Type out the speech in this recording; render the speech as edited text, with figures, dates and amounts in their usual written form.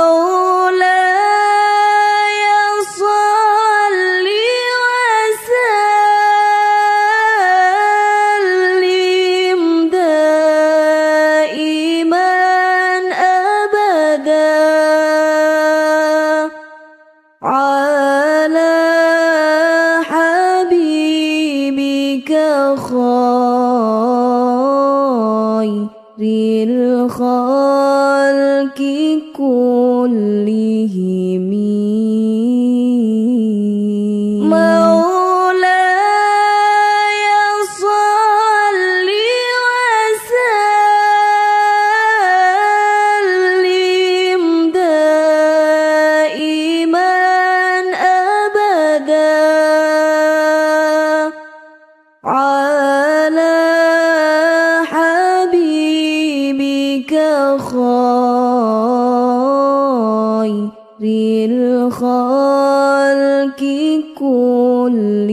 مولاي صل وسلم دائما أبدا على حبيبك خير الخلق كلهم. مولاي صل وسلم دائما أبدا على حبيبك خير الخلق كلهم.